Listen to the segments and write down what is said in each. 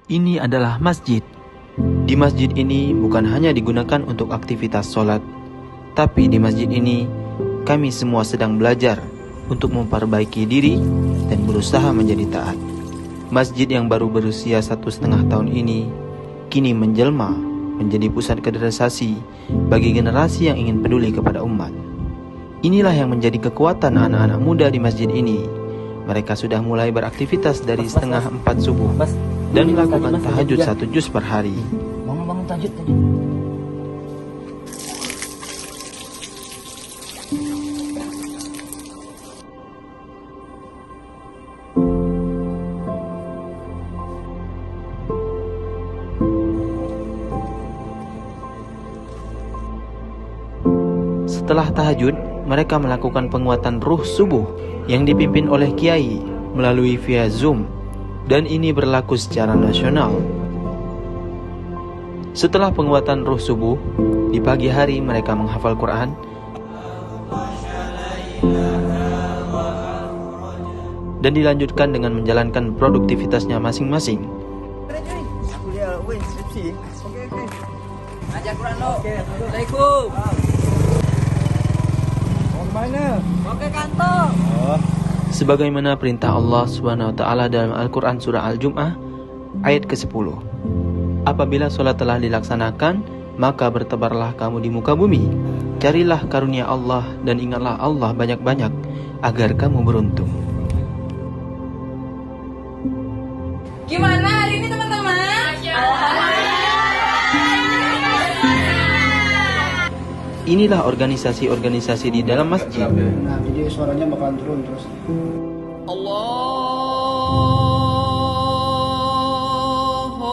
Ini adalah masjid. Di masjid ini bukan hanya digunakan untuk aktivitas sholat, tapi di masjid ini kami semua sedang belajar untuk memperbaiki diri dan berusaha menjadi taat. Masjid yang baru berusia 1,5 tahun ini kini menjelma menjadi pusat kaderisasi bagi generasi yang ingin peduli kepada umat. Inilah yang menjadi kekuatan anak-anak muda di masjid ini. Mereka sudah mulai beraktivitas dari 3:30 subuh dan melakukan tahajud 1 juz per hari. Bangun tahajud tadi. Setelah tahajud, mereka melakukan penguatan ruh subuh yang dipimpin oleh kiai melalui via Zoom, dan ini berlaku secara nasional. Setelah penguatan ruh subuh, di pagi hari mereka menghafal Quran dan dilanjutkan dengan menjalankan produktivitasnya masing-masing. Ajar Quran lo. Assalamualaikum. Mana? Oke kantor. Sebagaimana perintah Allah SWT dalam Al-Quran surah Al-Jum'ah ayat ke-10. Apabila sholat telah dilaksanakan, maka bertebarlah kamu di muka bumi. Carilah karunia Allah dan ingatlah Allah banyak-banyak agar kamu beruntung. Gimana hari ini teman-teman? Inilah organisasi-organisasi di dalam masjid. Nah, jadi suaranya bakalan turun terus. Allahu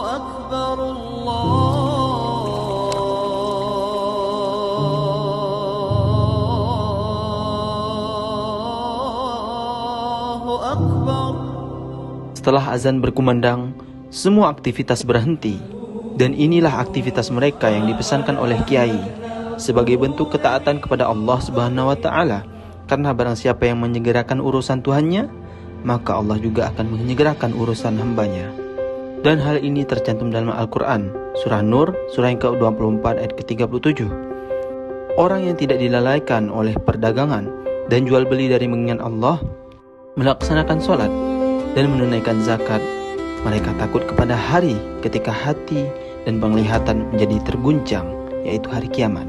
Akbar, Allahu Akbar. Setelah azan berkumandang, semua aktivitas berhenti. Dan inilah aktivitas mereka yang dipesankan oleh kiai sebagai bentuk ketaatan kepada Allah Subhanahu wa taala. Karena barang siapa yang menyegerakan urusan Tuhannya, maka Allah juga akan menyegerakan urusan hambanya. Dan hal ini tercantum dalam Al-Quran, surah Nur, surah yang ke-24 ayat ke-37. Orang yang tidak dilalaikan oleh perdagangan dan jual beli dari mengingat Allah, melaksanakan sholat dan menunaikan zakat, mereka takut kepada hari ketika hati dan penglihatan menjadi terguncang, yaitu hari kiamat.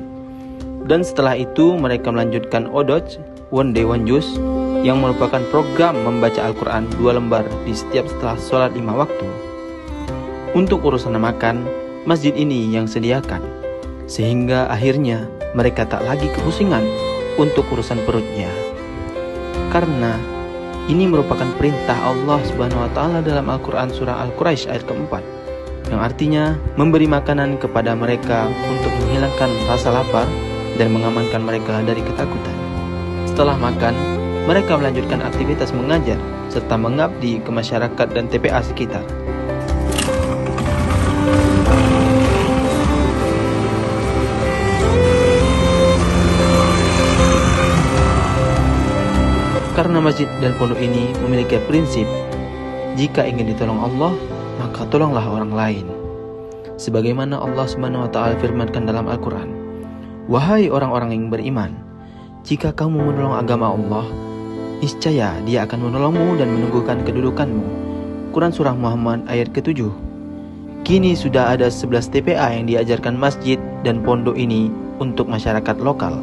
Dan setelah itu mereka melanjutkan Odoj, One Day One Juz, yang merupakan program membaca Al-Quran 2 lembar di setiap setelah sholat 5 waktu. Untuk urusan makan, masjid ini yang sediakan, sehingga akhirnya mereka tak lagi kepusingan untuk urusan perutnya. Karena ini merupakan perintah Allah Subhanahu wa taala dalam Al-Quran surah Al-Quraisy ayat ke-4, yang artinya memberi makanan kepada mereka untuk menghilangkan rasa lapar dan mengamankan mereka dari ketakutan. Setelah makan, mereka melanjutkan aktivitas mengajar serta mengabdi ke masyarakat dan TPA sekitar. Karena masjid dan pondok ini memiliki prinsip, jika ingin ditolong Allah, maka tolonglah orang lain. Sebagaimana Allah Subhanahu wa taala firmankan dalam Al-Quran, "Wahai orang-orang yang beriman, jika kamu menolong agama Allah, niscaya Dia akan menolongmu dan meneguhkan kedudukanmu." Quran surah Muhammad ayat ke-7. Kini sudah ada 11 TPA yang diajarkan masjid dan pondok ini untuk masyarakat lokal,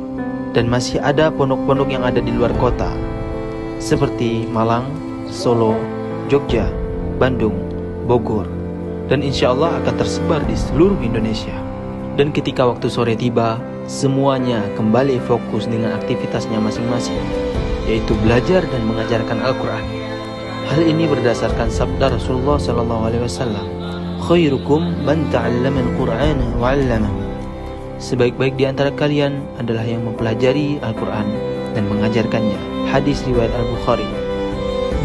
dan masih ada pondok-pondok yang ada di luar kota seperti Malang, Solo, Jogja, Bandung, Bogor, dan insya Allah akan tersebar di seluruh Indonesia. Dan ketika waktu sore tiba, semuanya kembali fokus dengan aktivitasnya masing-masing, yaitu belajar dan mengajarkan Al-Quran. Hal ini berdasarkan sabda Rasulullah SAW, "Khairukum man ta'allama al-Qur'ana wa 'allamahu." Sebaik-baik di antara kalian adalah yang mempelajari Al-Quran dan mengajarkannya. Hadis riwayat Al-Bukhari.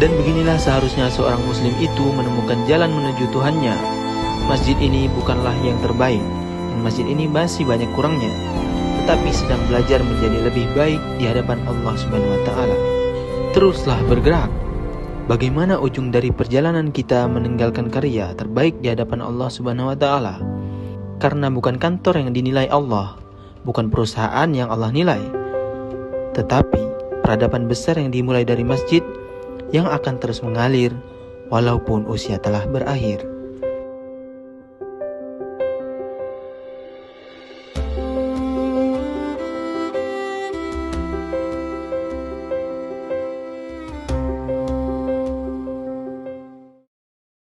Dan beginilah seharusnya seorang muslim itu menemukan jalan menuju Tuhannya. Masjid ini bukanlah yang terbaik, dan masjid ini masih banyak kurangnya, tetapi sedang belajar menjadi lebih baik di hadapan Allah Subhanahu wa taala. Teruslah bergerak, Bagaimana ujung dari perjalanan kita meninggalkan karya terbaik di hadapan Allah Subhanahu wa taala? Karena bukan kantor yang dinilai Allah, bukan perusahaan yang Allah nilai, tetapi peradaban besar yang dimulai dari masjid yang akan terus mengalir walaupun usia telah berakhir.